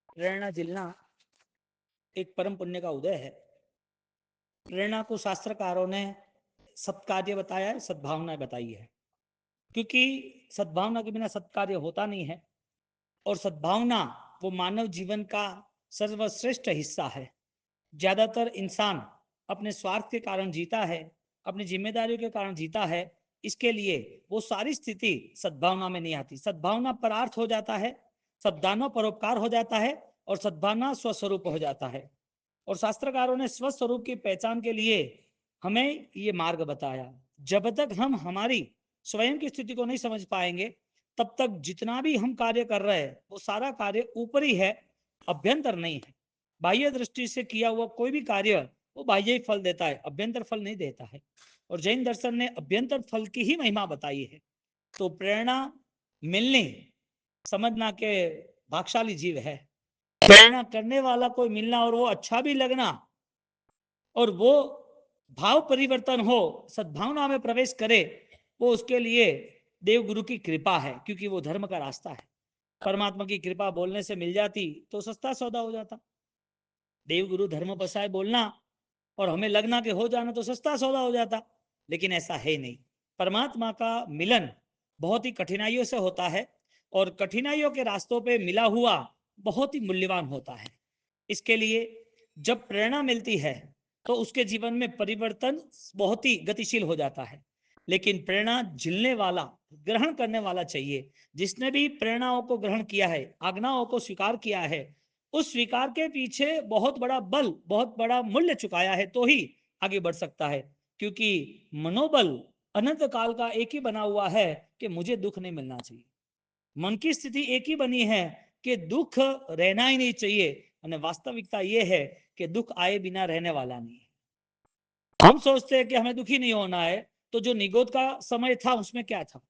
प्रेरणा जिलना एक परम पुण्य का उदय है। प्रेरणा को शास्त्रकारों ने सत्कार्य बताया है, सद्भावना बताई है, क्योंकि सद्भावना के बिना सत्कार्य होता नहीं है। और सद्भावना वो मानव जीवन का सर्वश्रेष्ठ हिस्सा है। ज्यादातर इंसान अपने स्वार्थ के कारण जीता है, अपनी जिम्मेदारियों के कारण जीता है। इसके लिए वो सारी स्थिति सद्भावना में नहीं आती। सद्भावना परार्थ हो जाता है, सद्भावना परोपकार हो जाता है और सद्भावना स्वस्वरूप हो जाता है। और शास्त्रकारों ने स्वस्वरूप की पहचान के लिए हमें ये मार्ग बताया। जब तक हम हमारी स्वयं की स्थिति को नहीं समझ पाएंगे, तब तक जितना भी हम कार्य कर रहे हैं वो सारा कार्य ऊपरी है, अभ्यंतर नहीं है। बाह्य दृष्टि से किया हुआ कोई भी कार्य वो बाह्य ही फल देता है, अभ्यंतर फल नहीं देता है। और जैन दर्शन ने अभ्यंतर फल की ही महिमा बताई है। तो प्रेरणा मिलनी समझना के भाग्यशाली जीव है। प्रेरणा करने वाला कोई मिलना और वो अच्छा भी लगना और वो भाव परिवर्तन हो, सद्भावना में प्रवेश करे, वो उसके लिए देव गुरु की कृपा है, क्योंकि वो धर्म का रास्ता है। परमात्मा की कृपा बोलने से मिल जाती तो सस्ता सौदा हो जाता। देव गुरु धर्म बसाए बोलना और हमें लगना कि हो जाना तो सस्ता सौदा हो जाता, लेकिन ऐसा है नहीं। परमात्मा का मिलन बहुत ही कठिनाइयों से होता है और कठिनाइयों के रास्तों पे मिला हुआ बहुत ही मूल्यवान होता है। इसके लिए जब प्रेरणा मिलती है तो उसके जीवन में परिवर्तन बहुत ही गतिशील हो जाता है। लेकिन प्रेरणा झिलने वाला, ग्रहण करने वाला चाहिए। जिसने भी प्रेरणाओं को ग्रहण किया है, आज्ञाओं को स्वीकार किया है, उस स्वीकार के पीछे बहुत बड़ा बल, बहुत बड़ा मूल्य चुकाया है, तो ही आगे बढ़ सकता है। क्योंकि मनोबल अनंत काल का एक ही बना हुआ है कि मुझे दुख नहीं मिलना चाहिए। मन की स्थिति एक ही बनी है कि दुख रहना ही नहीं चाहिए, और वास्तविकता यह है कि दुख आए बिना रहने वाला नहीं है। हम सोचते हैं कि हमें दुखी नहीं होना है, तो जो निगोद का समय था उसमें क्या था,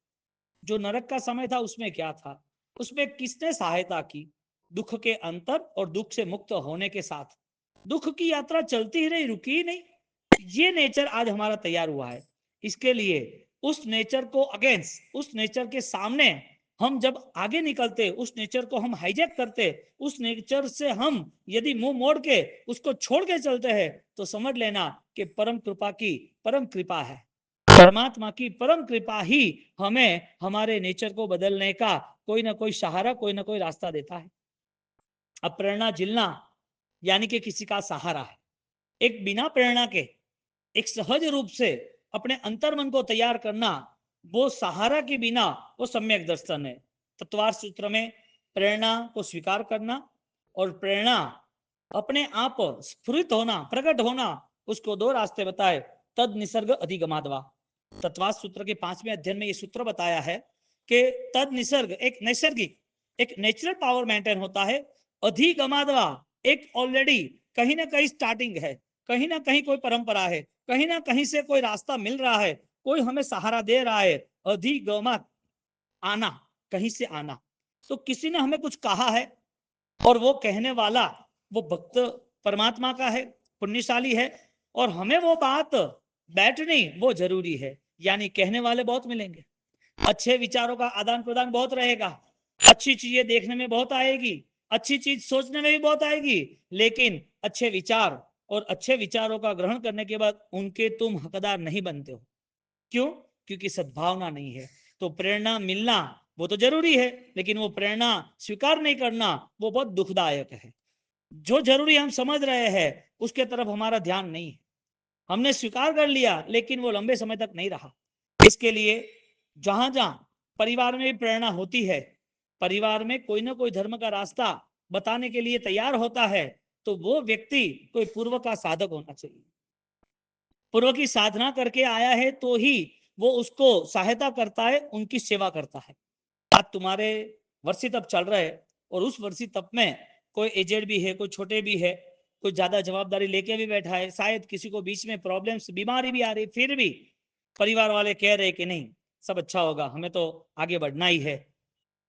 जो नरक का समय था उसमें क्या था, उसमें किसने सहायता की? दुख के अंतर और दुख से मुक्त होने के साथ दुख की यात्रा चलती ही रही, रुकी ही नहीं। ये नेचर आज हमारा तैयार हुआ है। इसके लिए उस नेचर को अगेंस्ट, उस नेचर के सामने हम जब आगे निकलते, उस नेचर को हम हाईजैक करते, उस नेचर से हम यदि मुंह मोड़ के उसको छोड़ के चलते हैं, तो समझ लेना कि परम कृपा की परम कृपा है। परमात्मा की परम कृपा ही हमें हमारे नेचर को बदलने का कोई ना कोई सहारा, कोई ना कोई रास्ता देता है। अब प्रेरणा झिलना यानी कि किसी का सहारा है। एक बिना प्रेरणा के एक सहज रूप से अपने अंतर्मन को तैयार करना, वो सहारा के बिना वो सम्यक दर्शन है। तत्वार सूत्र में प्रेरणा को स्वीकार करना और प्रेरणा अपने आप स्फुरित होना, प्रकट होना, उसको दो रास्ते बताए। तद निसर्ग अधिगमाद्वा, तत्वार सूत्र के 5वें अध्ययन में ये सूत्र बताया है कि तद निसर्ग एक नैसर्गिक, एक नेचुरल पावर मेंटेन होता है। अधिगमाद्वा एक ऑलरेडी कहीं ना कहीं स्टार्टिंग है, कहीं ना कहीं कोई परंपरा है, कहीं ना कहीं से कोई रास्ता मिल रहा है, कोई हमें सहारा दे रहा है। अधिगमत आना, कहीं से आना। तो किसी ने हमें कुछ कहा है और वो कहने वाला वो भक्त परमात्मा का है, पुण्यशाली है, और हमें वो बात बैठनी वो जरूरी है। यानी कहने वाले बहुत मिलेंगे, अच्छे विचारों का आदान प्रदान बहुत रहेगा, अच्छी चीजें देखने में बहुत आएगी, अच्छी चीज सोचने में भी बहुत आएगी, लेकिन अच्छे विचार और अच्छे विचारों का ग्रहण करने के बाद उनके तुम हकदार नहीं बनते हो। क्यों? क्योंकि सद्भावना नहीं है। तो प्रेरणा मिलना वो तो जरूरी है, लेकिन वो प्रेरणा स्वीकार नहीं करना वो बहुत दुखदायक है। जो जरूरी हम समझ रहे हैं उसके तरफ हमारा ध्यान नहीं है। हमने स्वीकार कर लिया लेकिन वो लंबे समय तक नहीं रहा। इसके लिए जहां जहां परिवार में प्रेरणा होती है, परिवार में कोई ना कोई धर्म का रास्ता बताने के लिए तैयार होता है, तो वो व्यक्ति कोई पूर्व का साधक होना चाहिए। पूर्व की साधना करके आया है तो ही वो उसको सहायता करता है, उनकी सेवा करता है। आज तुम्हारे वर्षी तप चल रहे हैं और उस वर्षी तप में कोई एजेड भी है, कोई छोटे भी है, कोई ज्यादा जवाबदारी लेके भी बैठा है, शायद किसी को बीच में प्रॉब्लम्स, बीमारी भी आ रही, फिर भी परिवार वाले कह रहे कि नहीं सब अच्छा होगा, हमें तो आगे बढ़ना ही है।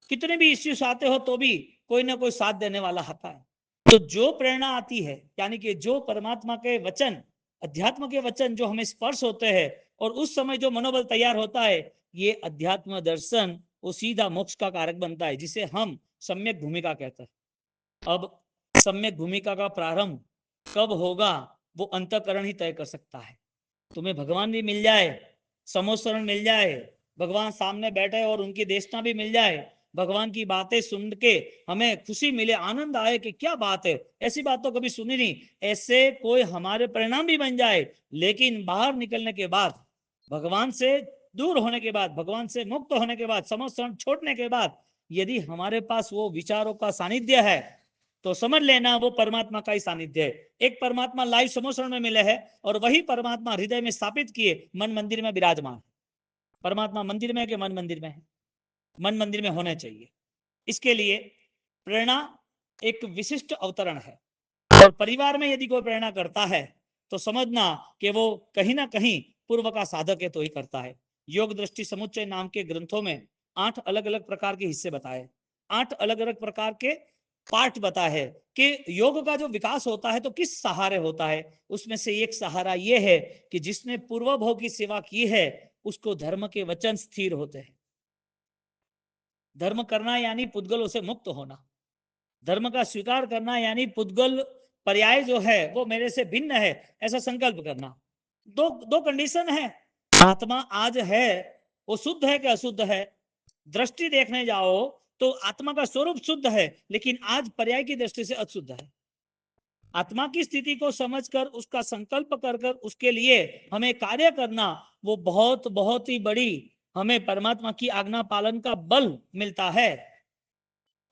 कितने भी इश्यूज आते हो तो भी कोई ना कोई साथ देने वाला आता है। तो जो प्रेरणा आती है, यानी कि जो परमात्मा के वचन, अध्यात्म के वचन जो हमें स्पर्श होते हैं और उस समय जो मनोबल तैयार होता है, ये अध्यात्म दर्शन वो सीधा मोक्ष का कारक बनता है, जिसे हम सम्यक भूमिका कहते हैं। अब सम्यक भूमिका का प्रारंभ कब होगा वो अंतःकरण ही तय कर सकता है। तुम्हें भगवान भी मिल जाए, समोसरण मिल जाए, भगवान सामने बैठे और उनकी देशना भी मिल जाए, भगवान की बातें सुन के हमें खुशी मिले, आनंद आए कि क्या बात है, ऐसी बात तो कभी सुनी नहीं, ऐसे कोई हमारे परिणाम भी बन जाए, लेकिन बाहर निकलने के बाद, भगवान से दूर होने के बाद, भगवान से मुक्त होने के बाद, समोसरण छोड़ने के बाद यदि हमारे पास वो विचारों का सानिध्य है तो समझ लेना वो परमात्मा का ही सानिध्य है। एक परमात्मा लाइव समोसरण में मिले है और वही परमात्मा हृदय में स्थापित किए मन मंदिर में विराजमान। परमात्मा मंदिर में है कि मन मंदिर में है? मन मंदिर में होने चाहिए। इसके लिए प्रेरणा एक विशिष्ट अवतरण है, और परिवार में यदि कोई प्रेरणा करता है तो समझना कि वो कहीं ना कहीं पूर्व का साधक है तो ही करता है। योग दृष्टि समुच्चय नाम के ग्रंथों में 8 अलग अलग प्रकार के हिस्से बताए, 8 अलग अलग प्रकार के पार्ट बताए है कि योग का जो विकास होता है तो किस सहारे होता है। उसमें से एक सहारा यह है कि जिसने पूर्व भोग की सेवा की है उसको धर्म के वचन स्थिर होते हैं। धर्म करना यानी पुद्गलों से मुक्त होना, धर्म का स्वीकार करना यानी पुद्गल पर्याय जो है वो मेरे से भिन्न है ऐसा संकल्प करना। दो दो कंडीशन है। आत्मा आज है वो शुद्ध है कि अशुद्ध है? दृष्टि देखने जाओ तो आत्मा का स्वरूप शुद्ध है, लेकिन आज पर्याय की दृष्टि से अशुद्ध है। आत्मा की स्थिति को समझकर उसका संकल्प कर कर उसके लिए हमें कार्य करना, वो बहुत बहुत ही बड़ी हमें परमात्मा की आज्ञा पालन का बल मिलता है।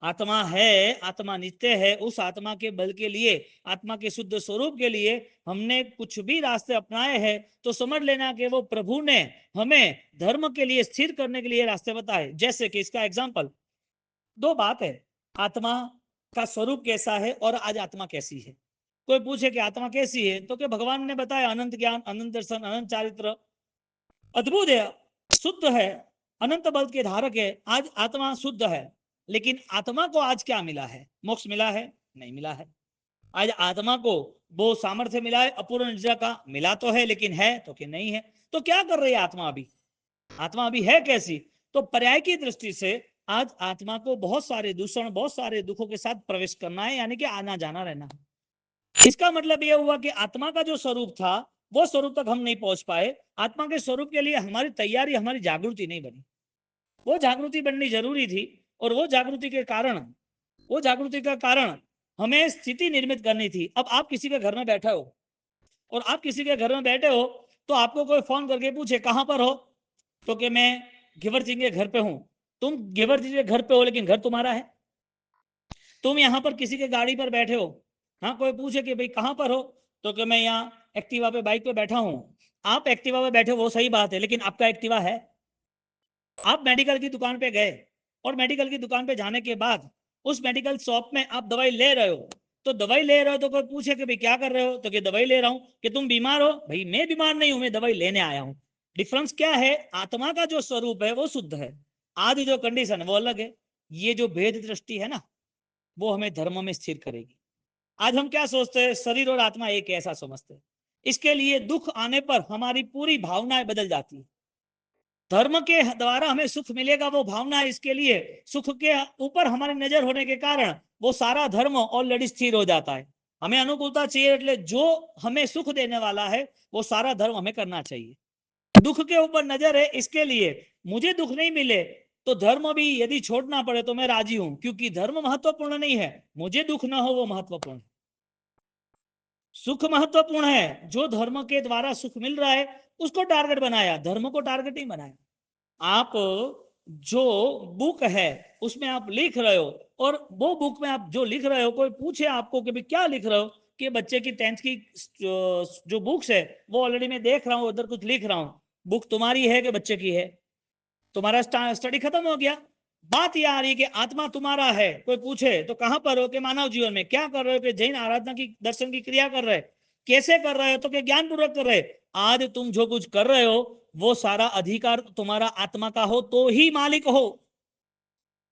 आत्मा है, आत्मा नित्य है, उस आत्मा के बल के लिए, आत्मा के शुद्ध स्वरूप के लिए हमने कुछ भी रास्ते अपनाए हैं तो समझ लेना कि वो प्रभु ने हमें धर्म के लिए स्थिर करने के लिए रास्ते बताए। जैसे कि इसका एग्जांपल, दो बात है, आत्मा का स्वरूप कैसा है और आज आत्मा कैसी है। कोई पूछे कि आत्मा कैसी है तो कि भगवान ने बताया अनंत ज्ञान, अनंत दर्शन, अनंत चारित्र, अद्भुत है, शुद्ध है, अनंत बल के धारक है। आज आत्मा शुद्ध है, लेकिन आत्मा को आज क्या मिला है? मोक्ष मिला है? नहीं मिला है। आज आत्मा को वो सामर्थ्य मिला है अपूर्ण निद्रा का? मिला तो है, लेकिन है तो कि नहीं है? तो क्या कर रही है आत्मा अभी? आत्मा अभी है कैसी? तो पर्याय की दृष्टि से आज आत्मा को बहुत सारे दूषण, बहुत सारे दुखों के साथ प्रवेश करना है, यानी कि आना जाना रहना है। इसका मतलब यह हुआ कि आत्मा का जो स्वरूप था वो स्वरूप तक हम नहीं पहुंच पाए। आत्मा के स्वरूप के लिए हमारी तैयारी, हमारी जागृति नहीं बनी। वो जागृति बननी जरूरी थी, और वो जागृति के कारण, वो जागृति का कारण हमें स्थिति निर्मित करनी थी। अब आप किसी के घर में बैठे हो, और आप किसी के घर में बैठे हो तो आपको कोई फोन करके पूछे कहां पर हो, तो कि मैं घेवर सिंह के घर पे हूं। तुम घेवर सिंह के घर पे हो, लेकिन घर तुम्हारा है। तुम यहाँ पर किसी के गाड़ी पर बैठे हो, हाँ, कोई पूछे कि भाई कहाँ पर हो, तो कि मैं यहाँ एक्टिवा पे, बाइक पे बैठा हूँ। आप एक्टिवा पे बैठे हो वो सही बात है, लेकिन आपका एक्टिवा है? आप मेडिकल की दुकान पे गए, और मेडिकल की दुकान पे जाने के बाद उस मेडिकल शॉप में आप दवाई ले रहे हो, तो दवाई ले रहे हो तो कोई पूछे कि भाई क्या कर रहे हो, तो कि दवाई ले रहा हूँ। कि तुम बीमार हो? भाई मैं बीमार नहीं हूं, मैं दवाई लेने आया हूँ। डिफरेंस क्या है? आत्मा का जो स्वरूप है वो शुद्ध है, आज जो कंडीशन वो अलग है। ये जो भेद दृष्टि है ना, वो हमें धर्म में स्थिर करेगी। आज हम क्या सोचते हैं? शरीर और आत्मा एक ऐसा समझते हैं। इसके लिए दुख आने पर हमारी पूरी भावनाएं बदल जाती है। धर्म के द्वारा हमें सुख मिलेगा वो भावना, इसके लिए सुख के ऊपर हमारी नजर होने के कारण वो सारा धर्म ऑलरेडी स्थिर हो जाता है। हमें अनुकूलता चाहिए, એટલે जो हमें सुख देने वाला है वो सारा धर्म हमें करना चाहिए। दुख के ऊपर नजर है, इसके लिए मुझे दुख नहीं मिले तो धर्म भी यदि छोड़ना पड़े तो मैं राजी हूं, क्योंकि धर्म महत्वपूर्ण नहीं है, मुझे दुख ना हो वो महत्वपूर्ण। सुख महत्वपूर्ण है, जो धर्म के द्वारा सुख मिल रहा है उसको टारगेट बनाया, धर्म को टारगेट नहीं बनाया। आप जो बुक है उसमें आप लिख रहे हो, और वो बुक में आप जो लिख रहे हो, कोई पूछे आपको कि भाई क्या लिख रहे हो, कि बच्चे की 10th की जो बुक्स है वो ऑलरेडी मैं देख रहा हूँ, उधर कुछ लिख रहा हूँ। बुक तुम्हारी है कि बच्चे की है? तुम्हारा स्टडी खत्म हो गया। बात यह आ रही है कि आत्मा तुम्हारा है। कोई पूछे तो कहां पर हो? कि मानव जीवन में क्या कर रहे हो? कि जैन आराधना की, दर्शन की क्रिया कर रहे। कैसे कर रहे हो? तो कि ज्ञान पूर्वक कर रहे। आज तुम जो कुछ कर रहे हो वो सारा अधिकार तुम्हारा आत्मा का हो तो ही मालिक हो,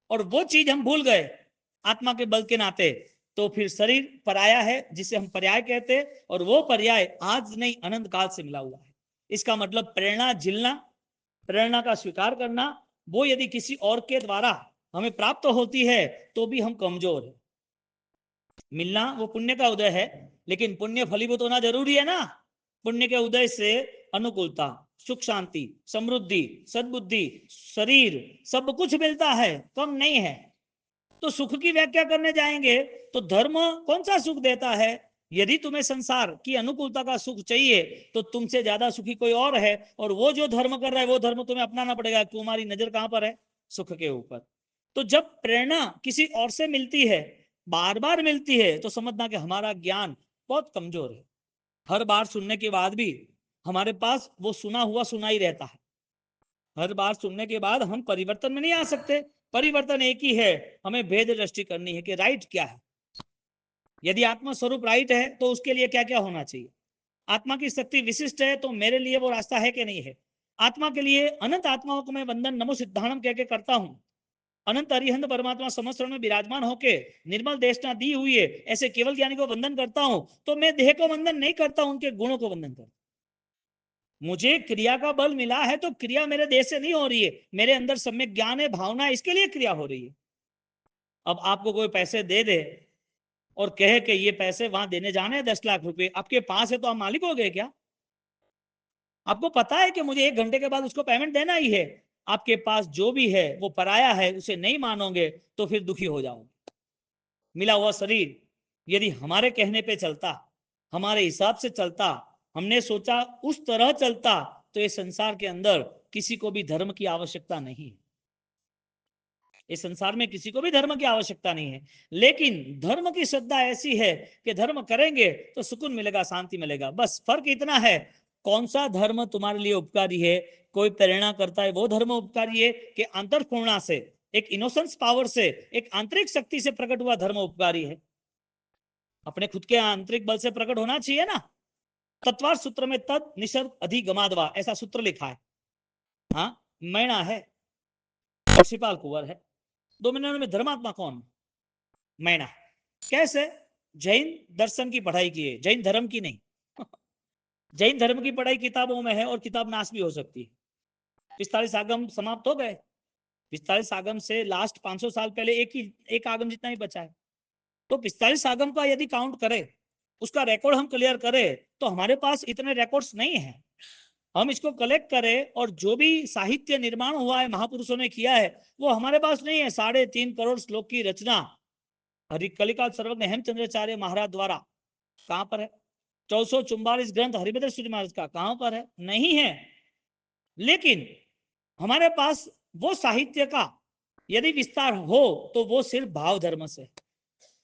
और वो चीज हम भूल गए आत्मा के बल के नाते, तो फिर शरीर पराया है जिसे हम पर्याय कहते हैं, और वो पर्याय आज नहीं अनंत काल से मिला हुआ है। इसका मतलब प्रेरणा झिलना, प्रेरणा का स्वीकार करना, वो यदि किसी और के द्वारा हमें प्राप्त होती है तो भी हम कमजोर है। मिलना वो पुण्य का उदय है, लेकिन पुण्य फलीभूत होना जरूरी है ना। पुण्य के उदय से अनुकूलता, सुख शांति, समृद्धि, सद्बुद्धि, शरीर सब कुछ मिलता है, कम नहीं है। तो सुख की व्याख्या करने जाएंगे तो धर्म कौन सा सुख देता है? यदि तुम्हें संसार की अनुकूलता का सुख चाहिए तो तुमसे ज्यादा सुखी कोई और है, और वो जो धर्म कर रहा है वो धर्म तुम्हें अपनाना पड़ेगा। तुम्हारी नजर कहां पर है? सुख के ऊपर। तो जब प्रेरणा किसी और से मिलती है, बार बार मिलती है, तो समझना कि हमारा ज्ञान बहुत कमजोर है। हर बार सुनने के बाद भी हमारे पास वो सुना हुआ सुना ही रहता है। हर बार सुनने के बाद हम परिवर्तन में नहीं आ सकते। परिवर्तन एक ही है, हमें भेद दृष्टि करनी है कि राइट क्या है। यदि आत्मा स्वरूप राइट है तो उसके लिए क्या क्या होना चाहिए। आत्मा की शक्ति विशिष्ट है तो मेरे लिए वो रास्ता है कि नहीं है। आत्मा के लिए अनंत आत्माओं को मैं वंदन नमो सिद्धांतम कह के करता हूं। अनंत अरिहंत परमात्मा समस्त में विराजमान होके निर्मल देशना दी हुई है, ऐसे केवल ज्ञानी को वंदन करता हूं। तो मैं देह को वंदन नहीं करता, उनके गुणों को वंदन करता। मुझे क्रिया का बल मिला है तो क्रिया मेरे देह से नहीं हो रही है, मेरे अंदर सम्यक ज्ञान है, भावना है, इसके लिए क्रिया हो रही है। अब आपको कोई पैसे दे दे और कहे कि ये पैसे वहां देने जाने हैं 10 लाख रुपए, आपके पास है, तो आप मालिक हो गए क्या? आपको पता है कि मुझे 1 घंटे के बाद उसको पेमेंट देना ही है। आपके पास जो भी है वो पराया है, उसे नहीं मानोगे तो फिर दुखी हो जाओगे। मिला हुआ शरीर यदि हमारे कहने पे चलता, हमारे हिसाब से चलता, हमने सोचा उस तरह चलता, तो ये संसार के अंदर किसी को भी धर्म की आवश्यकता नहीं है। इस संसार में किसी को भी धर्म की आवश्यकता नहीं है। लेकिन धर्म की श्रद्धा ऐसी है कि धर्म करेंगे तो सुकून मिलेगा, शांति मिलेगा। बस फर्क इतना है, कौन सा धर्म तुम्हारे लिए उपकारी है। कोई प्रेरणा करता है वो धर्म उपकारी है कि अंतर्पूर्णा से, एक इनोसेंस पावर से, एक आंतरिक शक्ति से प्रकट हुआ धर्म उपकारी है। अपने खुद के आंतरिक बल से प्रकट होना चाहिए ना। तत्वार सूत्र में तद निसर्ग अधिगमादवा ऐसा सूत्र लिखा है। हाँ, मैणा है और सिपाल कुंवर है, 2 महीनों में धर्मात्मा कौन? मैणा। कैसे? जैन दर्शन की पढ़ाई की है, जैन धर्म की नहीं। जैन धर्म की पढ़ाई किताबों में है और किताब नाश भी हो सकती है। 45 आगम समाप्त हो गए। 45 आगम से लास्ट 500 साल पहले एक आगम जितना ही बचा है। तो 45 आगम का यदि काउंट करें, उसका रिकॉर्ड हम क्लियर करें, तो हमारे पास इतने रिकॉर्ड्स नहीं है। हम इसको कलेक्ट करें और जो भी साहित्य निर्माण हुआ है, महापुरुषों ने किया है, वो हमारे पास नहीं है। 3.5 करोड़ श्लोक की रचना हरिकलिका सर्वज्ञ हेमचंद्राचार्य महाराज द्वारा कहां पर है? 444 ग्रंथ हरिभद्र सूरी महाराज का कहां पर है? नहीं है। लेकिन हमारे पास वो साहित्य का यदि विस्तार हो तो वो सिर्फ भाव धर्म से,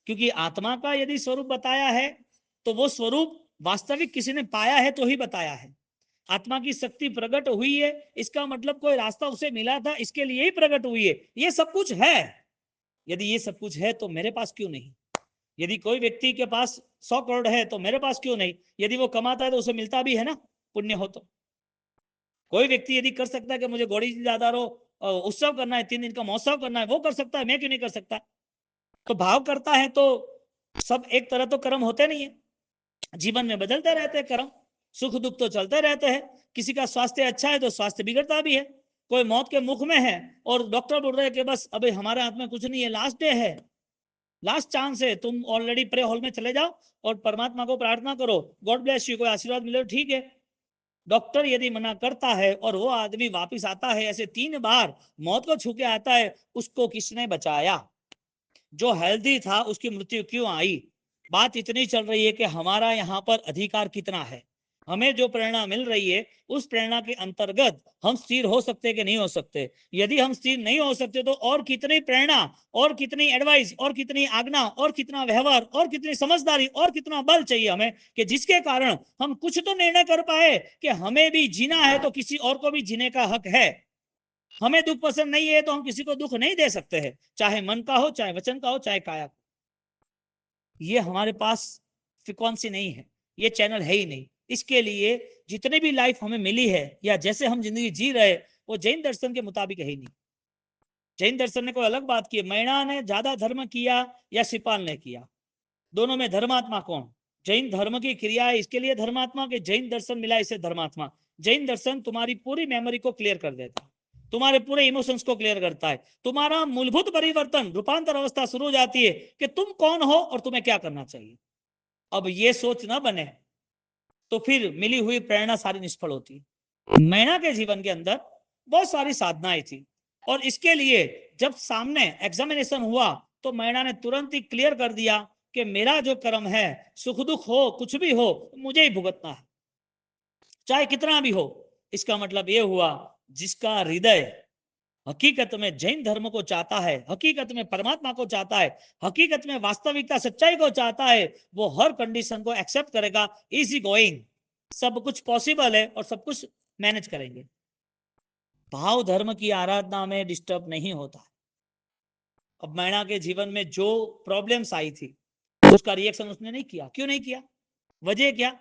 क्योंकि आत्मा का यदि स्वरूप बताया है तो वो स्वरूप वास्तविक किसी ने पाया है तो ही बताया है। आत्मा की शक्ति प्रकट हुई है, इसका मतलब कोई रास्ता उसे मिला था, इसके लिए ही प्रकट हुई है। ये सब कुछ है। यदि ये सब कुछ है तो मेरे पास क्यों नहीं? यदि कोई व्यक्ति के पास 100 करोड़ है तो मेरे पास क्यों नहीं? यदि वो कमाता है तो उसे मिलता भी है ना, पुण्य हो तो। कोई व्यक्ति यदि कर सकता है कि मुझे घोड़ी ज्यादा रो उत्सव करना है, 3 दिन का महोत्सव करना है, वो कर सकता है, मैं क्यों नहीं कर सकता? तो भाव करता है तो सब एक तरह तो कर्म होते नहीं है, जीवन में बदलते रहते हैं कर्म। सुख दुख तो चलते रहते हैं। किसी का स्वास्थ्य अच्छा है तो स्वास्थ्य बिगड़ता भी है। कोई मौत के मुख में है और डॉक्टर बोल रहे हैं कि बस अभी हमारे हाथ में कुछ नहीं है, लास्ट डे है, लास्ट चांस है, तुम ऑलरेडी प्रे हॉल में चले जाओ और परमात्मा को प्रार्थना करो, गॉड ब्लेस यू, कोई आशीर्वाद मिले ठीक है। डॉक्टर यदि मना करता है और वो आदमी वापिस आता है, ऐसे 3 बार मौत को छू के आता है, उसको किसने बचाया? जो हेल्दी था उसकी मृत्यु क्यों आई? बात इतनी चल रही है कि हमारा यहाँ पर अधिकार कितना है। हमें जो प्रेरणा मिल रही है उस प्रेरणा के अंतर्गत हम स्थिर हो सकते कि नहीं हो सकते। यदि हम स्थिर नहीं हो सकते तो और कितनी प्रेरणा, और कितनी एडवाइस, और कितनी आज्ञा, और कितना व्यवहार, और कितनी समझदारी, और कितना बल चाहिए हमें कि जिसके कारण हम कुछ तो निर्णय कर पाए कि हमें भी जीना है तो किसी और को भी जीने का हक है। हमें दुख पसंद नहीं है तो हम किसी को दुख नहीं दे सकते हैं, चाहे मन का हो, चाहे वचन का हो, चाहे काया का। ये हमारे पास फ्रिक्वेंसी नहीं है, ये चैनल है ही नहीं। इसके लिए जितने भी लाइफ हमें मिली है या जैसे हम जिंदगी जी रहे, वो जैन दर्शन के मुताबिक है ही नहीं। जैन दर्शन ने कोई अलग बात की, मैणा ने ज्यादा धर्म किया या सिपाल ने किया? दोनों में धर्मात्मा कौन? जैन धर्म की क्रिया है इसके लिए धर्मात्मा, के जैन दर्शन मिला इसे धर्मात्मा। जैन दर्शन तुम्हारी पूरी मेमोरी को क्लियर कर देता, तुम्हारे पूरे इमोशंस को क्लियर करता है। तुम्हारा मूलभूत परिवर्तन, रूपांतर अवस्था शुरू हो जाती है कि तुम कौन हो और तुम्हें क्या करना चाहिए। अब ये सोच ना बने तो फिर मिली हुई प्रेरणा सारी निष्फल होती है। मैना के जीवन के अंदर बहुत सारी साधनाएं थी और इसके लिए जब सामने एग्जामिनेशन हुआ तो मैना ने तुरंत ही क्लियर कर दिया कि मेरा जो कर्म है, सुख दुख हो कुछ भी हो, मुझे ही भुगतना है, चाहे कितना भी हो। इसका मतलब यह हुआ जिसका हृदय हकीकत में जैन धर्म को चाहता है, हकीकत में परमात्मा को चाहता है, हकीकत में वास्तविकता सच्चाई को चाहता है, वो हर कंडीशन को एक्सेप्ट करेगा। इजी गोइंग, सब कुछ पॉसिबल है और सब कुछ मैनेज करेंगे। भाव धर्म की आराधना में डिस्टर्ब नहीं होता। अब मैना के जीवन में जो प्रॉब्लम्स आई थी उसका रिएक्शन उसने नहीं किया। क्यों नहीं किया? वजह क्या?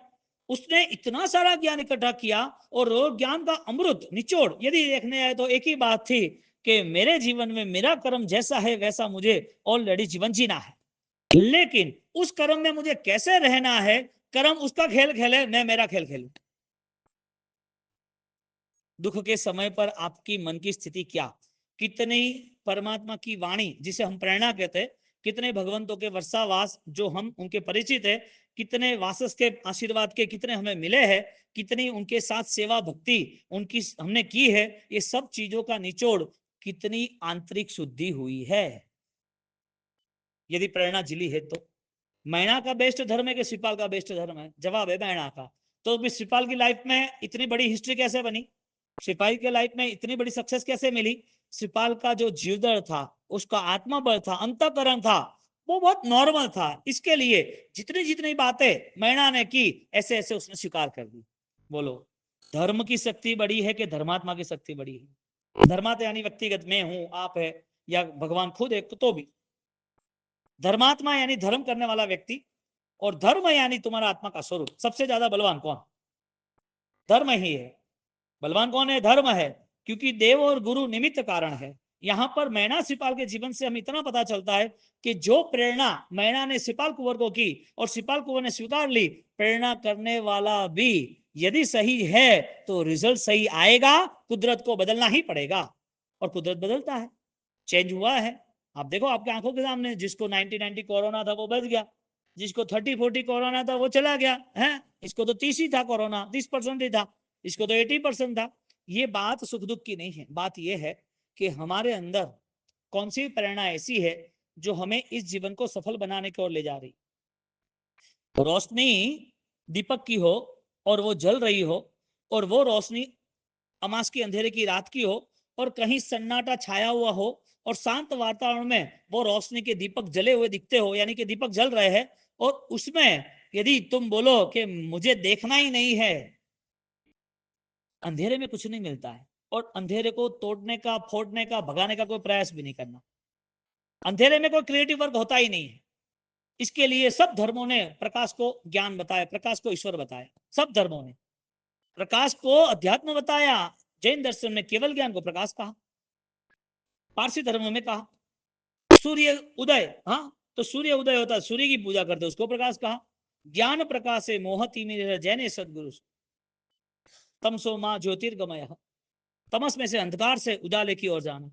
उसने इतना सारा ज्ञान इकट्ठा किया और ज्ञान का अमृत निचोड़ यदि देखने आए तो एक ही बात थी कि मेरे जीवन में मेरा कर्म जैसा है वैसा मुझे ऑलरेडी जीवन जीना है, लेकिन उस कर्म में मुझे कैसे रहना है, कर्म उसका खेल खेले, मैं मेरा खेल खेलूं। दुख के समय पर आपकी मन की स्थिति क्या, कितनी परमात्मा की वाणी जिसे हम प्रेरणा कहते हैं, कितने भगवंतों के वर्षावास जो हम उनके परिचित है, कितने वासस के आशीर्वाद के कितने हमें मिले हैं, कितनी उनके साथ सेवा भक्ति उनकी हमने की है, ये सब चीजों का निचोड़ कितनी आंतरिक शुद्धि हुई है यदि प्रेरणा जिली है तो। मैना का बेस्ट धर्म है कि शिवपाल का बेस्ट धर्म है? जवाब है मैना का। तो भी शिवपाल की लाइफ में इतनी बड़ी हिस्ट्री कैसे बनी, सिपाही के लाइफ में इतनी बड़ी सक्सेस कैसे मिली? सिपाल का जो जीवदल था, उसका आत्मबल था, अंतःकरण था, वो बहुत नॉर्मल था। इसके लिए जितनी जितनी बातें मैना ने की ऐसे ऐसे उसने स्वीकार कर दी। बोलो, धर्म की शक्ति बड़ी है कि धर्मात्मा की शक्ति बड़ी है? धर्मात्मा यानी व्यक्तिगत मैं हूं, आप है या भगवान खुद है, तो भी धर्मात्मा यानी धर्म करने वाला व्यक्ति, और धर्म यानी तुम्हारा आत्मा का स्वरूप। सबसे ज्यादा बलवान कौन? धर्म ही है। बलवान कौन है? धर्म है, क्योंकि देव और गुरु निमित्त कारण है। यहां पर मैना सिपाल के जीवन से हम इतना पता चलता है कि जो प्रेरणा मैना ने सिपाल कुंवर को की और सिपाल कुंवर ने स्वीकार ली, प्रेरणा करने वाला भी यदि सही है तो रिजल्ट सही आएगा। कुदरत को बदलना ही पड़ेगा और कुदरत बदलता है, चेंज हुआ है। आप देखो आपके आंखों के सामने, जिसको 90-90 कोरोना था वो बच गया, जिसको 30-40 कोरोना था वो चला गया है, इसको तो 30 ही था, कोरोना 30% ही था, इसको तो 80% था। ये बात सुख दुख की नहीं है, बात ये है कि हमारे अंदर कौन सी प्रेरणा ऐसी है जो हमें इस जीवन को सफल बनाने की ओर ले जा रही। रोशनी दीपक की हो और वो जल रही हो, और वो रोशनी अमास की अंधेरे की रात की हो, और कहीं सन्नाटा छाया हुआ हो और शांत वातावरण में वो रोशनी के दीपक जले हुए दिखते हो, यानी कि दीपक जल रहे हैं, और उसमें यदि तुम बोलो कि मुझे देखना ही नहीं है, अंधेरे में कुछ नहीं मिलता है। और अंधेरे को तोड़ने का, फोड़ने का, भगाने का कोई प्रयास भी नहीं करना। अंधेरे में कोई क्रिएटिव वर्क होता ही नहीं है। इसके लिए सब धर्मों ने प्रकाश को ज्ञान बताया, प्रकाश को ईश्वर बताया। सब धर्मों ने प्रकाश को अध्यात्म बताया। जैन दर्शन में केवल ज्ञान को प्रकाश कहा, पारसी धर्म में कहा सूर्य उदय, हाँ तो सूर्य उदय होता है, सूर्य की पूजा करते उसको प्रकाश कहा। ज्ञान प्रकाश है मोहती में जैने सदगुरु तमसो मां ज्योतिर्गमय, तमस में से अंधकार से उजाले की ओर जाना।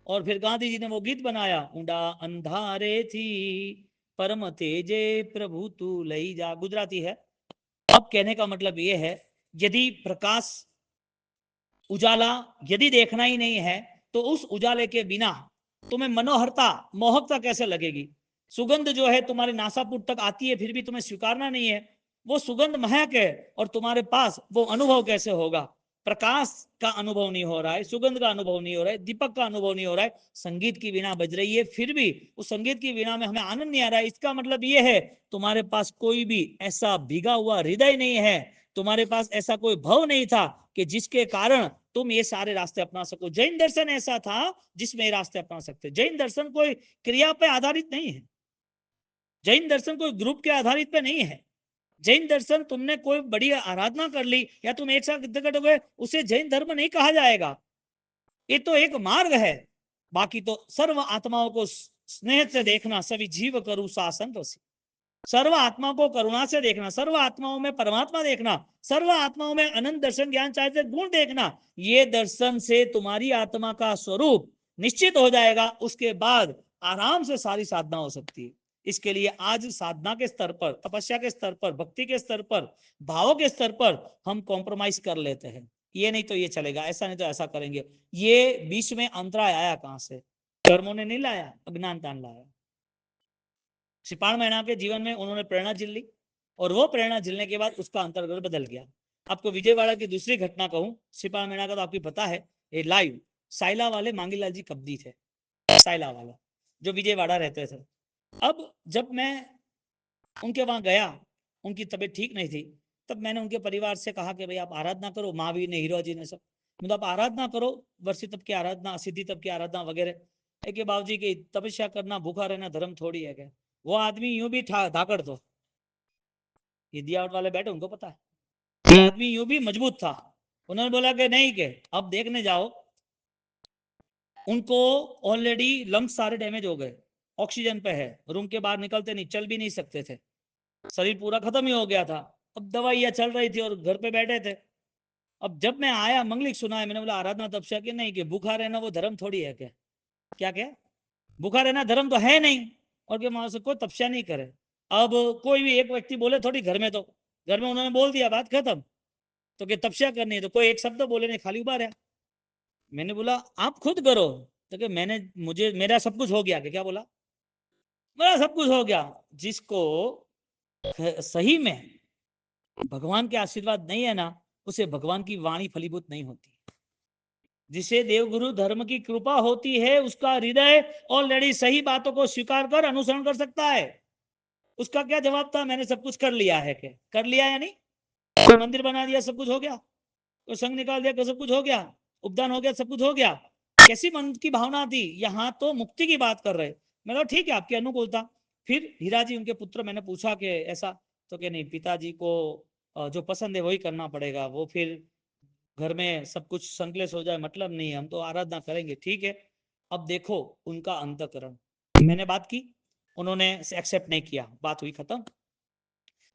और फिर गांधी जी ने वो गीत बनाया, ऊंडा अंधारे थी परम तेजे प्रभु तू लई जा, गुजराती है। अब कहने का मतलब ये है, यदि प्रकाश उजाला यदि देखना ही नहीं है तो उस उजाले के बिना तुम्हें मनोहरता, मोहकता कैसे लगेगी? सुगंध जो है तुम्हारे नासापुट तक आती है फिर भी तुम्हें स्वीकारना नहीं है, वो सुगंध महक है और तुम्हारे पास वो अनुभव कैसे होगा? प्रकाश का अनुभव नहीं हो रहा है, सुगंध का अनुभव नहीं हो रहा है, दीपक का अनुभव नहीं हो रहा है, संगीत की वीणा बज रही है फिर भी उस संगीत की वीणा में हमें आनंद नहीं आ रहा है। इसका मतलब ये है तुम्हारे पास कोई भी ऐसा भीगा हुआ हृदय नहीं है, तुम्हारे पास ऐसा कोई भाव नहीं था कि जिसके कारण तुम ये सारे रास्ते अपना सको। जैन दर्शन ऐसा था जिसमें ये रास्ते अपना सकते। जैन दर्शन कोई क्रिया पे आधारित नहीं है, जैन दर्शन कोई ग्रुप के आधारित पे नहीं है। जैन दर्शन तुमने कोई बड़ी आराधना कर ली या तुम एक साथ इकट्ठे हो गए, उसे जैन धर्म नहीं कहा जाएगा। ये तो एक मार्ग है। बाकी तो सर्व आत्माओं को स्नेह से देखना, सभी जीव करू शासन रसी। सर्व आत्मा को करुणा से देखना, सर्व आत्माओं में परमात्मा देखना, सर्व आत्माओं में अनंत दर्शन ज्ञान चारित्र गुण देखना, ये दर्शन से तुम्हारी आत्मा का स्वरूप निश्चित हो जाएगा। उसके बाद आराम से सारी साधना हो सकती है। इसके लिए आज साधना के स्तर पर, तपस्या के स्तर पर, भक्ति के स्तर पर, भावों के स्तर पर हम कॉम्प्रोमाइज कर लेते हैं। ये नहीं तो ये चलेगा, ऐसा नहीं तो ऐसा करेंगे। ये बीच में अंतराय आया कहां से? कर्मों ने नहीं लाया, अज्ञानता ने लाया। श्रीपाल मैना के जीवन में उन्होंने प्रेरणा झेल ली, और वो प्रेरणा झेलने के बाद उसका अंतर्गत बदल गया। आपको विजयवाड़ा की दूसरी घटना कहूं, श्रीपाल मैना का तो आपको पता है, ये लाइव साइला वाले मांगीलाल जी कब्दी थे, साइला वाला जो विजयवाड़ा रहते थे। अब जब मैं उनके वहां गया, उनकी तबीयत ठीक नहीं थी, तब मैंने उनके परिवार से कहा कि भाई आप आराधना करो, महावीर ने, हीरो जी ने, सब मतलब आप आराधना करो, वर्षी तब की आराधना, सिद्धि तब की आराधना वगैरह। कि बाबू जी की तपस्या करना, भूखा रहना धर्म थोड़ी है क्या? वो आदमी यूं भी धाकड़ तो, ये दियावट वाले बैठे उनको पता है, ये आदमी यूं भी मजबूत था। उन्होंने बोला कि नहीं, के अब देखने जाओ। उनको ऑलरेडी लंग्स सारे डैमेज हो गए, ऑक्सीजन पे है, रूम के बाहर निकलते नहीं, चल भी नहीं सकते थे, शरीर पूरा खत्म ही हो गया था। अब दवाइयां चल रही थी और घर पे बैठे थे। अब जब मैं आया, मंगलिक सुनाया, मैंने बोला आराधना तपस्या की नहीं, कि भूखा रहना वो धर्म थोड़ी है क्या? क्या क्या भूखा रहना धर्म तो है नहीं, और कि वहां से कोई तपस्या नहीं करे। अब कोई भी एक व्यक्ति बोले थोड़ी घर में, तो घर में उन्होंने बोल दिया, बात खत्म। तो कि तपस्या करनी है, तो कोई एक शब्द बोले नहीं, खाली उभा रहा। मैंने बोला आप खुद करो, तो कि मैंने, मुझे मेरा सब कुछ हो गया। कि क्या बोला? मेरा सब कुछ हो गया। जिसको सही में भगवान के आशीर्वाद नहीं है ना, उसे भगवान की वाणी फलीभूत नहीं होती। जिसे देवगुरु धर्म की कृपा होती है, उसका हृदय ऑलरेडी सही बातों को स्वीकार कर अनुसरण कर सकता है। उसका क्या जवाब था? मैंने सब कुछ कर लिया है। क्या कर लिया? यानी कोई मंदिर बना दिया, सब कुछ हो गया, कोई संघ निकाल दिया, सब कुछ हो गया, उपदान हो गया, सब कुछ हो गया। कैसी मन की भावना थी? यहाँ तो मुक्ति की बात कर रहे। मैं तो ठीक है, आपकी अनुकूलता। फिर हीरा जी उनके पुत्र, मैंने पूछा कि ऐसा, तो कि नहीं, पिताजी को जो पसंद है वही करना पड़ेगा, वो फिर घर में सब कुछ संकलेश हो जाए मतलब नहीं, हम तो आराधना करेंगे। ठीक है, अब देखो उनका अंतकरण। मैंने बात की, उन्होंने एक्सेप्ट नहीं किया, बात हुई खत्म।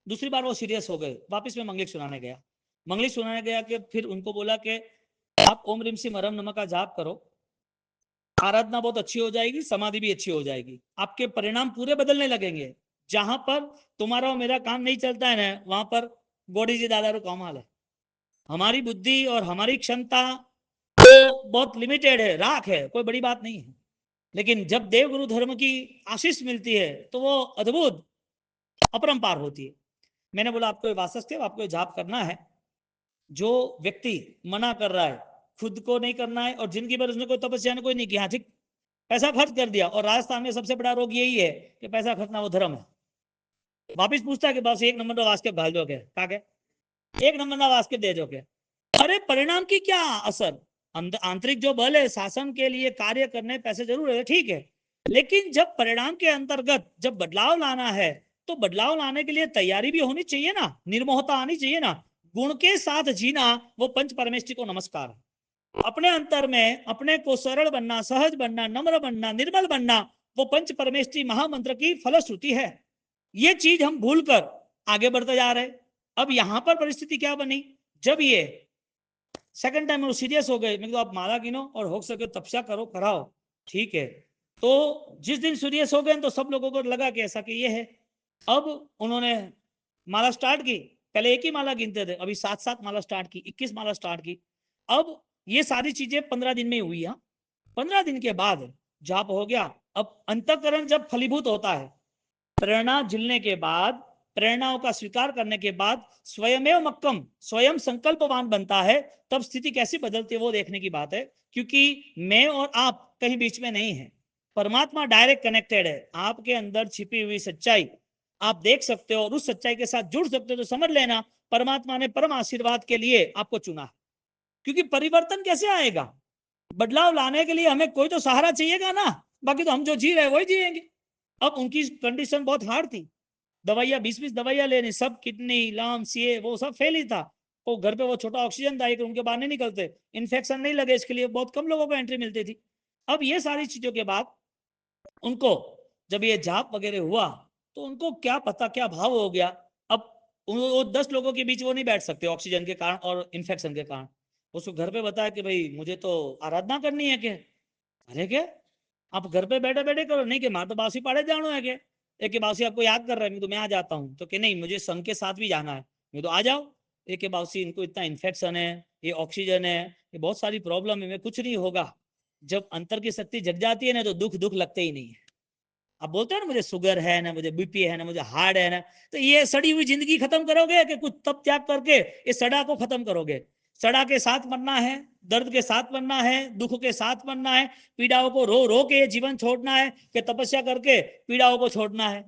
दूसरी बार वो सीरियस हो गए, वापस में मंगलिक सुनाने गया। मंगलिक सुनाने गया कि फिर उनको बोला कि आप ओम रिम सिम हरम नमः का जाप करो, आराधना बहुत अच्छी हो जाएगी, समाधि भी अच्छी हो जाएगी, आपके परिणाम पूरे बदलने लगेंगे। जहां पर तुम्हारा और मेरा काम नहीं चलता है ना, वहां पर गोडी जी दादा रो कमाल है। हमारी बुद्धि और हमारी क्षमता तो बहुत लिमिटेड है, राख है, कोई बड़ी बात नहीं है। लेकिन जब देव गुरु धर्म की आशीष मिलती है तो वो अद्भुत अपरंपार होती है। मैंने बोला आपको वास्तव, आपको जाप करना है। जो व्यक्ति मना कर रहा है, खुद को नहीं करना है, और जिंदगी भर उसने कोई तपस्या ने कोई नहीं किया, ठीक, पैसा खर्च कर दिया, और राजस्थान में सबसे बड़ा रोग यही है कि पैसा खर्चना वो धर्म है। वापिस पूछता है कि बस एक नंबर का वास्के घाल दो क्या? कहा क्या? एक नंबर का वास्के दे दो क्या? अरे परिणाम की क्या असर? आंतरिक जो बल है, शासन के लिए कार्य करने पैसे जरूर है, ठीक है, लेकिन जब परिणाम के अंतर्गत जब बदलाव लाना है, तो बदलाव लाने के लिए तैयारी भी होनी चाहिए ना, निर्मोहता आनी चाहिए ना। गुण के साथ जीना, वो पंच परमेष्टि को नमस्कार है। अपने अंतर में अपने को सरल बनना, सहज बनना, नम्र बनना, निर्मल बनना, वो पंच परमेष्टि महामंत्र की फलश्रुति है। ये चीज हम भूलकर आगे बढ़ते जा रहे। अब यहां पर परिस्थिति क्या बनी? जब ये सेकंड टाइम वो सीरियस हो गए, मैं तो आप माला गिनो और हो सके तपस्या करो, कराओ, ठीक है। तो जिस दिन सीरियस हो गए तो सब लोगों को लगा कि ऐसा कि ये है। अब उन्होंने माला स्टार्ट की। पहले एक ही माला गिनते थे, अभी 7-7 माला स्टार्ट की, 21 माला स्टार्ट की। अब ये सारी चीजें 15 दिन में हुई। 15 दिन के बाद जाप हो गया। अब अंतकरण जब फलीभूत होता है, प्रेरणा झिलने के बाद, प्रेरणाओं का स्वीकार करने के बाद स्वयमेव मक्कम, स्वयं संकल्पवान बनता है, तब स्थिति कैसी बदलती है वो देखने की बात है। क्योंकि मैं और आप कहीं बीच में नहीं है, परमात्मा डायरेक्ट कनेक्टेड है। आपके अंदर छिपी हुई सच्चाई आप देख सकते हो और उस सच्चाई के साथ जुड़ सकते हो, तो समझ लेना परमात्मा ने परम आशीर्वाद के लिए आपको चुना। क्योंकि परिवर्तन कैसे आएगा? बदलाव लाने के लिए हमें कोई तो सहारा चाहिएगा ना, बाकी तो हम जो जी रहे हैं वही जिएंगे। अब उनकी कंडीशन बहुत हार्ड थी, दवाइयां 20-20 दवाइयां लेनी, सब किडनी लंग्स ये वो सब फेल ही था। वो घर पे वो छोटा ऑक्सीजन था, एक रूम के बाहर नहीं निकलते, इन्फेक्शन नहीं लगे इसके लिए बहुत कम लोगों को एंट्री मिलती थी। अब ये सारी चीजों के बाद उनको जब ये जाप वगैरह हुआ, तो उनको क्या पता क्या भाव हो गया। अब वो 10 लोगों के बीच वो नहीं बैठ सकते ऑक्सीजन के कारण और इन्फेक्शन के कारण। उसको घर पे बताया कि भाई मुझे तो आराधना करनी है। क्या अरे क्या आप घर पे बैठे बैठे करो, नहीं कि माँ तो बासी पाड़े जानो है क्या, एक के बासी आपको याद कर रहा है, मैं आ जाता हूँ, तो कि नहीं मुझे संघ के साथ भी जाना है, मैं तो आ जाओ। एक के बासी इनको इतना इन्फेक्शन है, ये ऑक्सीजन है, ये बहुत सारी प्रॉब्लम है, मैं कुछ नहीं होगा। जब अंतर की शक्ति जग जाती है ना तो दुख दुख लगते ही नहीं है। आप बोलते हो ना मुझे शुगर है ना, मुझे बीपी है ना, मुझे हार्ट है ना, तो ये सड़ी हुई जिंदगी खत्म करोगे कि कुछ तप त्याग करके इस सड़ा को खत्म करोगे। सड़ा के साथ मरना है, दर्द के साथ मरना है, दुख के साथ मरना है, पीड़ाओं को रो रो के जीवन छोड़ना है कि तपस्या करके पीड़ाओं को छोड़ना है।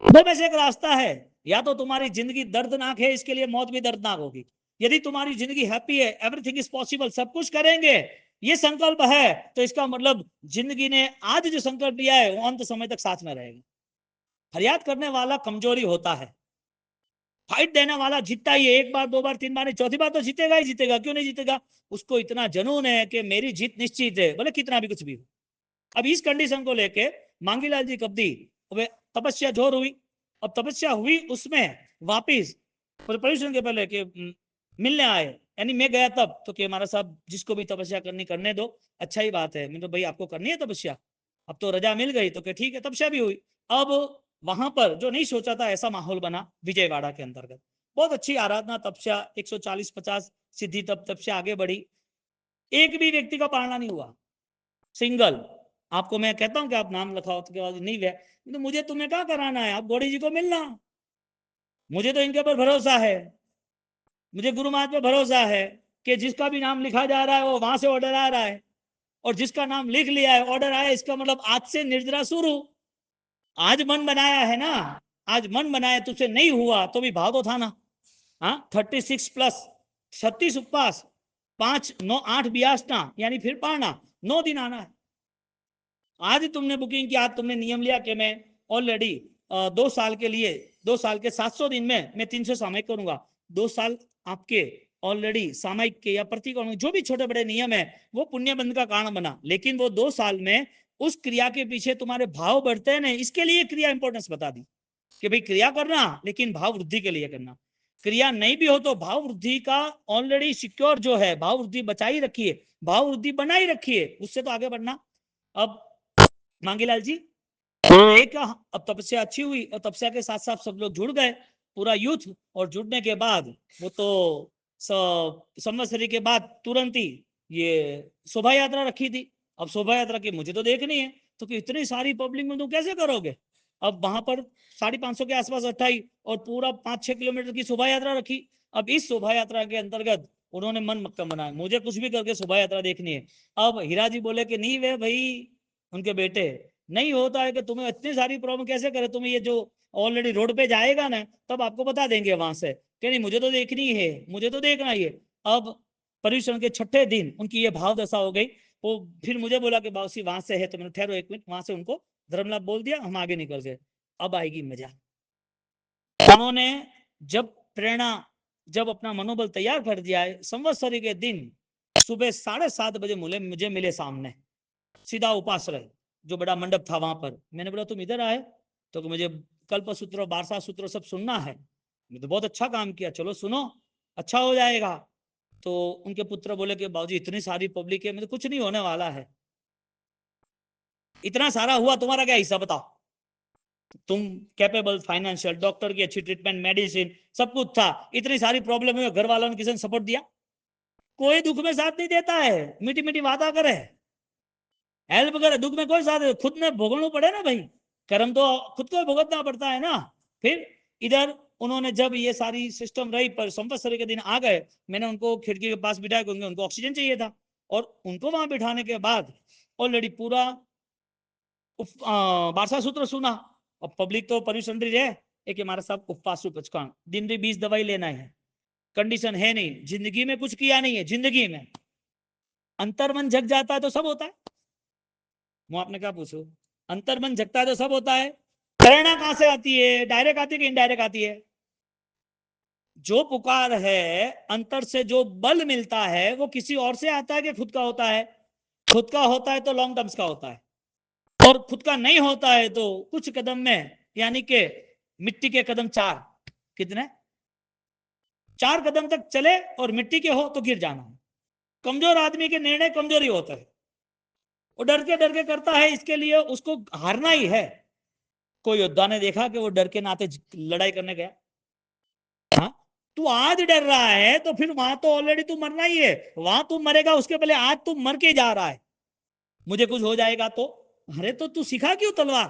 दो में से एक रास्ता है, या तो तुम्हारी जिंदगी दर्दनाक है इसके लिए मौत भी दर्दनाक होगी, यदि तुम्हारी जिंदगी हैप्पी है एवरीथिंग इज पॉसिबल सब कुछ करेंगे ये संकल्प है, तो इसका मतलब जिंदगी ने आज जो संकल्प लिया है वो अंत समय तक साथ में रहेगा। फरियाद करने वाला कमजोरी होता है, फाइट देने वाला जीतता ही है, एक बार दो बार तीन बार नहीं, चौथी बार तो जीतेगा ही जीतेगा, क्यों नहीं जीतेगा। उसको इतना जुनून है कि मेरी जीत निश्चित है बोले कितना भी कुछ भी हो। अब इस कंडीशन को लेके मांगीलाल जी कब्दी तपस्या जोर हुई। अब तपस्या हुई उसमें वापिस प्रपरेशन के पहले कि मिलने आए, यानी मैं गया तब तो कि हमारा साहब जिसको भी तपस्या करनी करने दो, अच्छा ही बात है। मैं तो भाई आपको करनी है तपस्या, अब तो रजा मिल गई तो कि ठीक है तपस्या भी हुई। अब वहां पर जो नहीं सोचा था ऐसा माहौल बना विजयवाड़ा के अंतर्गत, बहुत अच्छी आराधना तपस्या 140-50 सिद्धि तप तपस्या आगे बढ़ी, एक भी व्यक्ति का पालना नहीं हुआ, सिंगल। आपको मैं कहता हूं कि आप नाम लिखाओ तो के बाद नहीं गया, तो मुझे तुम्हें क्या कराना है, आप गौड़ी जी को मिलना, मुझे तो इनके ऊपर भरोसा है, मुझे गुरु महाराज पे भरोसा है कि जिसका भी नाम लिखा जा रहा है वो वहां से ऑर्डर आ रहा है, और जिसका नाम लिख लिया है ऑर्डर आया, इसका मतलब आज से निर्जरा शुरू। आज मन बनाया है ना, आज मन बनाया तुझसे नहीं हुआ तो भी भाव तो था ना। हाँ 36 प्लस 36 उपवास, 5 9 8 बियासना यानी फिर पाना, 9 दिन आना है। आज तुमने बुकिंग की, आज तुमने नियम लिया कि मैं ऑलरेडी 2 साल के लिए, 2 साल के 700 दिन में मैं 300 सामयिक करूंगा, 2 साल आपके ऑलरेडी सामयिक के या प्रति जो भी छोटे बड़े नियम है वो पुण्य बंध का कारण बना, लेकिन वो 2 साल में उस क्रिया के पीछे तुम्हारे भाव बढ़ते हैं ना, इसके लिए क्रिया इंपॉर्टेंस बता दी कि भाई क्रिया करना लेकिन भाव वृद्धि के लिए करना। क्रिया नहीं भी हो तो भाव वृद्धि का ऑलरेडी सिक्योर जो है, भाव वृद्धि बचाई रखिए, भाव वृद्धि बनाई रखिए, उससे तो आगे बढ़ना। अब मांगीलाल जी एक अब तपस्या अच्छी हुई और तपस्या के साथ साथ सब लोग जुड़ गए, पूरा यूथ, और जुड़ने के बाद वो तो संवत्सरी के बाद तुरंत ही ये शोभा यात्रा रखी थी। अब शोभा यात्रा की मुझे तो देखनी है, तो कि इतनी सारी पब्लिक में तुम कैसे करोगे। अब वहां पर 550 के आसपास अट्ठाई और पूरा 5-6 किलोमीटर की शोभा यात्रा रखी। अब इस शोभा यात्रा के अंतर्गत उन्होंने मन मक्कम बनाया मुझे कुछ भी करके शोभा यात्रा देखनी है। अब हीरा जी बोले कि नहीं वे भाई उनके बेटे, नहीं होता है कि तुम्हें इतनी सारी प्रॉब्लम कैसे करे, तुम्हें ये जो ऑलरेडी रोड पे जाएगा ना तब आपको बता देंगे वहां से कि नहीं मुझे तो देखनी है, मुझे तो देखना ही है। अब पर्यूषण के छठे दिन उनकी ये भाव दशा हो गई, वो फिर मुझे बोला कि बाबूसी वहां से है, तो मैंने ठहरो 1 मिनट, वहां से उनको धर्मलाभ बोल दिया, हम आगे निकल गए। अब आएगी मजा। उन्होंने जब प्रेरणा, जब अपना मनोबल तैयार कर दिया है, संवत्सरी के दिन सुबह 7:30 बजे मुझे मिले सामने, सीधा उपाश्रय जो बड़ा मंडप था वहां पर। मैंने बोला तुम इधर आए तो मुझे कल्प सूत्र बारसा सूत्र सब सुनना है। मैं तो बहुत अच्छा काम किया, चलो सुनो अच्छा हो जाएगा। तो उनके पुत्र बोले कि बाबूजी इतनी सारी पब्लिक है, मैं तो कुछ नहीं होने वाला है, इतना सारा हुआ तुम्हारा क्या हिस्सा बताओ। तुम कैपेबल, फाइनेंशियल, डॉक्टर की अच्छी ट्रीटमेंट, मेडिसिन सब कुछ था, इतनी सारी प्रॉब्लम है, घर वालों ने किसी ने सपोर्ट दिया, कोई दुख में साथ नहीं देता है, मीठी मीठी वादा करे, हेल्प करे, दुख में कोई साथ, खुद में भोगना पड़े ना भाई, कर्म तो खुद को भुगतना पड़ता है ना। फिर इधर उन्होंने जब ये सारी सिस्टम रही पर संवत्सरी के दिन आ गए, मैंने उनको खिड़की के पास बिठाया क्योंकि उनको ऑक्सीजन चाहिए था, और उनको वहां बिठाने के बाद ऑलरेडी पूरा बारसा सूत्र सुना। अब पब्लिक तो परेशान रहे, एक हमारे साहब उपवास पचकान दिन भी 20 दवाई लेना है, कंडीशन है नहीं, जिंदगी में कुछ किया नहीं है, जिंदगी में अंतर्मन जग जाता है तो सब होता है। वो आपने क्या पूछो, अंतर्मन जगता है तो सब होता है। प्रेरणा कहां से आती है, डायरेक्ट आती है कि इनडायरेक्ट आती है। जो पुकार है अंतर से जो बल मिलता है वो किसी और से आता है कि खुद का होता है। खुद का होता है तो लॉन्ग टर्म्स का होता है, और खुद का नहीं होता है तो कुछ कदम में यानी कि मिट्टी के कदम 4, कितने 4 कदम तक चले और मिट्टी के हो तो गिर जाना है। कमजोर आदमी के निर्णय कमजोरी होता है, वो डर के करता है, इसके लिए उसको हारना ही है। कोई योद्धा ने देखा कि वो डर के नाते लड़ाई करने गया? हाँ, तू आज डर रहा है तो फिर वहां तो ऑलरेडी तू मरना ही है, वहां तू मरेगा उसके पहले आज तू मर के जा रहा है, मुझे कुछ हो जाएगा तो। अरे तो तू सीखा क्यों तलवार?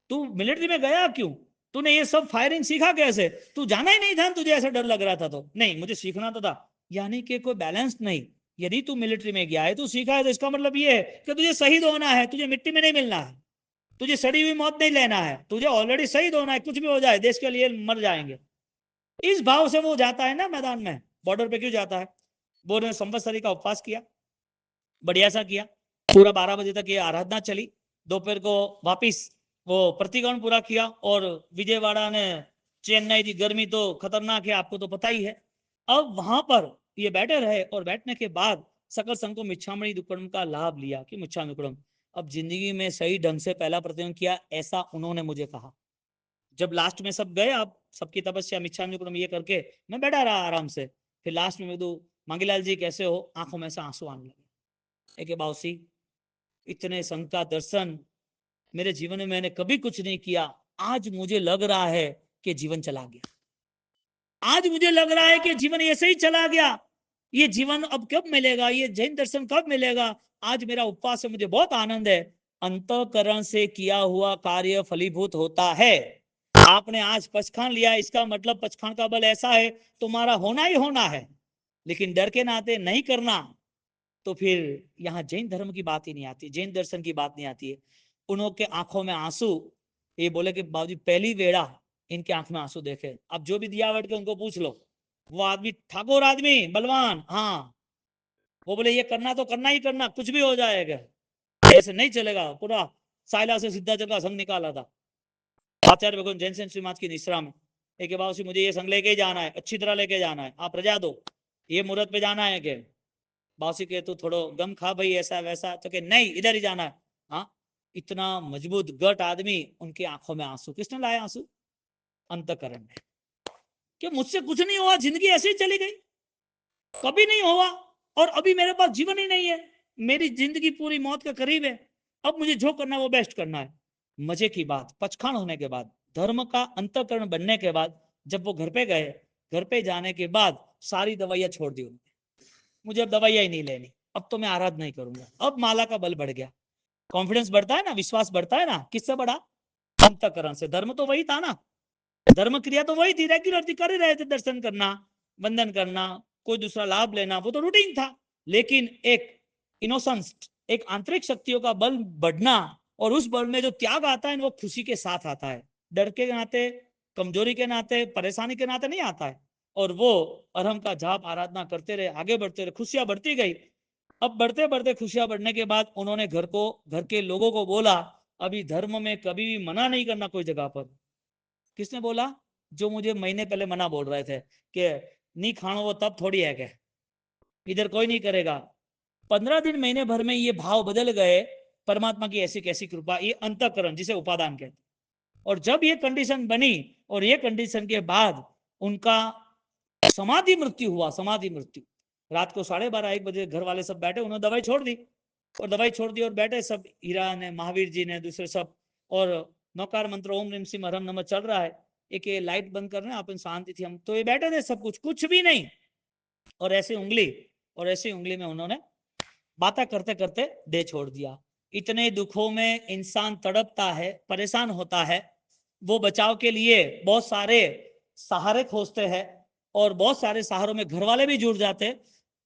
तू मिलिट्री में गया क्यों? तूने ये सब फायरिंग सीखा कैसे? तू जाना ही नहीं था, तुझे ऐसा डर लग रहा था तो नहीं, मुझे सीखना तो था। यानी कि कोई बैलेंस नहीं। यदि तू मिलिट्री में गया है, तू सीखा है, तो इसका मतलब ये है कि तुझे शहीद होना है, तुझे मिट्टी में नहीं मिलना है, तुझे सड़ी हुई मौत नहीं लेना है, तुझे ऑलरेडी शहीद होना है, कुछ भी हो जाए देश के लिए मर जाएंगे। इस भाव से वो जाता है ना मैदान में, बॉर्डर पे क्यों जाता है? वो ने संवत्सरी का उपवास किया, बढ़िया सा किया, पूरा 12 बजे तक ये आराधना चली, दोपहर को वापिस वो प्रतिक्रमण पूरा किया, और विजयवाड़ा ने चेन्नई की गर्मी तो खतरनाक है, आपको तो पता ही है। अब वहां पर ये बैठे रहे, और बैठने के बाद सकल संघ मिच्छामणि दुक्कड़म का लाभ लिया कि मिच्छामि दुक्कड़म, अब जिंदगी में सही ढंग से पहला प्रतिक्रमण किया, ऐसा उन्होंने मुझे कहा। जब लास्ट में सब गए, आप सबकी तपस्या मिच्छामि दुक्कड़म ये करके मैं बैठा रहा आराम से, फिर लास्ट में मैं मांगीलाल जी कैसे हो, आंखों में से आंसू आने लगे। एक बाउसी, इतने संत का दर्शन मेरे जीवन में मैंने कभी कुछ नहीं किया, आज मुझे लग रहा है कि जीवन चला गया, आज मुझे लग रहा है कि जीवन ऐसे ही चला गया, ये जीवन अब कब मिलेगा, ये जैन दर्शन कब मिलेगा? आज मेरा उपवास है, मुझे बहुत आनंद है। अंतःकरण से किया हुआ कार्य फलीभूत होता है। आपने आज पचखान लिया, इसका मतलब पचखान का बल ऐसा है, तुम्हारा होना ही होना है, लेकिन डर के नाते नहीं करना, तो फिर यहाँ जैन धर्म की बात ही नहीं आती, जैन दर्शन की बात नहीं आती है। उनके आंखों में आंसू, ये बोले कि बाबूजी पहली वेड़ा इनके आंख में आंसू देखे। अब जो भी दिया बैठ के उनको पूछ लो, वो आदमी ठाकुर आदमी बलवान, हाँ, वो बोले ये करना तो करना ही करना, कुछ भी हो जाएगा, ऐसे नहीं चलेगा। पूरा साइला से सिद्धाचल का संघ निकाला था आचार्य भगवान जैन सेन श्रीमाज की निश्रा में। एक बाबू से मुझे ये संघ लेके जाना है, अच्छी तरह लेके जाना है, आप रजा दो, ये मुहूर्त पे जाना है के? बासी के तू थोड़ो गम खा भाई, ऐसा वैसा, तो के नहीं इधर ही जाना है। हाँ, इतना मजबूत गट आदमी, उनकी आंखों में आंसू, किसने लाए आंसू? अंतकरण में, कि मुझसे कुछ नहीं हुआ, जिंदगी ऐसे ही चली गई, कभी नहीं हुआ, और अभी मेरे पास जीवन ही नहीं है, मेरी जिंदगी पूरी मौत के करीब है, अब मुझे जो करना है वो बेस्ट करना है। मजे की बात, पचखान होने के बाद, धर्म का अंतकरण बनने के बाद, जब वो घर पे गए, घर पे जाने के बाद सारी दवाइयां छोड़ दी उन्होंने, मुझे अब दवाइयां ही नहीं लेनी, अब तो मैं आराधना नहीं करूंगा। अब माला का बल बढ़ गया, कॉन्फिडेंस बढ़ता है ना, विश्वास बढ़ता है ना, किससे बढ़ा? अंतकरण से। धर्म तो वही था ना, धर्म क्रिया तो वही थी, रेगुलर थी, कर ही रहे थे, दर्शन करना, वंदन करना, कोई दूसरा लाभ लेना, वो तो रूटीन था। लेकिन एक इनोसेंस, एक आंतरिक शक्तियों का बल बढ़ना, और उस बल में जो त्याग आता है वो खुशी के साथ आता है, डर के नाते, कमजोरी के नाते, परेशानी के नाते नहीं आता है। और वो अरहम का जाप आराधना करते रहे, आगे बढ़ते रहे, खुशियां बढ़ती गई। अब बढ़ते बढ़ते खुशियां बढ़ने के बाद उन्होंने घर के लोगों को बोला, अभी धर्म में कभी भी मना नहीं करना कोई जगह पर। किसने बोला? जो मुझे महीने पहले मना बोल रहे थे कि नहीं खाना, वो तब थोड़ी है, कि इधर कोई नहीं करेगा। 15 दिन महीने भर में ये भाव बदल गए, परमात्मा की ऐसी कैसी कृपा, ये अंतःकरण जिसे उपादान कहते। और जब ये कंडीशन बनी, और ये कंडीशन के बाद उनका समाधि मृत्यु हुआ, समाधि मृत्यु। रात को 12:30-1 बजे घर वाले सब बैठे, उन्होंने दवाई छोड़ दी, और दवाई छोड़ दी और बैठे सब, हीरा ने, महावीर जी ने, दूसरे सब, और नौकार मंत्र ओम रिम सिम हरम नमः चल रहा है, एक ये लाइट बंद कर रहे हैं, अपन शांति थी, हम तो ये बैठे थे, सब कुछ भी नहीं, और ऐसी उंगली, और ऐसी उंगली में उन्होंने बातें करते करते दे छोड़ दिया। इतने दुखों में इंसान तड़पता है, परेशान होता है, वो बचाव के लिए बहुत सारे सहारे खोजते हैं, और बहुत सारे सहारों में घर वाले भी जुड़ जाते।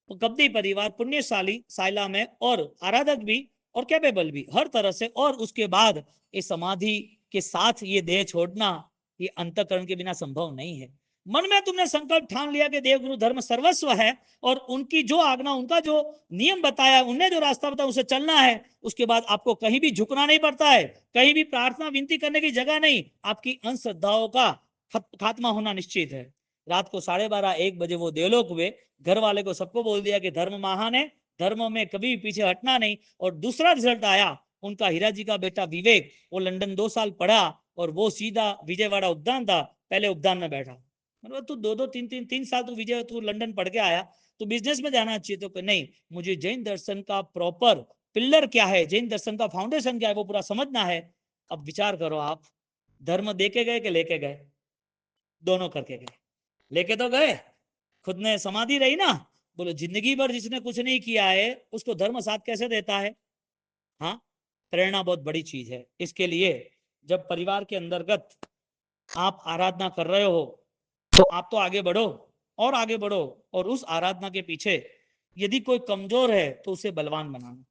तो कब्दी परिवार पुण्यशाली साइला में, और आराधक भी, और कैपेबल भी, हर तरह से। और उसके बाद इस समाधि के साथ ये देह छोड़ना, ये अंतकरण के बिना संभव नहीं है। मन में तुमने संकल्प ठान लिया कि देव गुरु धर्म सर्वस्व है, और उनकी जो आज्ञा, उनका जो नियम बताया, उनने जो रास्ता बताया, उसे चलना है, उसके बाद आपको कहीं भी झुकना नहीं पड़ता है, कहीं भी प्रार्थना विनती करने की जगह नहीं, आपकी अंधश्रद्धाओं का खात्मा होना निश्चित है। रात को 12:30-1 बजे वो देवलोक हुए, घर वाले को सबको बोल दिया कि धर्म महान है, धर्म में कभी भी पीछे हटना नहीं। और दूसरा रिजल्ट आया, उनका हीरा जी का बेटा विवेक, वो लंदन 2 साल पढ़ा और वो सीधा विजयवाड़ा उद्यान था, पहले उद्यान में बैठा। मतलब तू 2-3 साल तू विजय तू लंदन पढ़ के आया, तो बिजनेस में जाना चाहिए। तो नहीं, मुझे जैन दर्शन का प्रॉपर पिलर क्या है, जैन दर्शन का फाउंडेशन क्या है, वो पूरा समझना है। अब विचार करो आप, धर्म देके गए कि लेके गए? दोनों करके गए। लेके तो गए, खुद ने समाधि रही ना। बोलो जिंदगी भर जिसने कुछ नहीं किया है उसको धर्म साथ कैसे देता है? हाँ, प्रेरणा बहुत बड़ी चीज है। इसके लिए जब परिवार के अंतर्गत आप आराधना कर रहे हो तो आप तो आगे बढ़ो और आगे बढ़ो, और उस आराधना के पीछे यदि कोई कमजोर है तो उसे बलवान बनाना।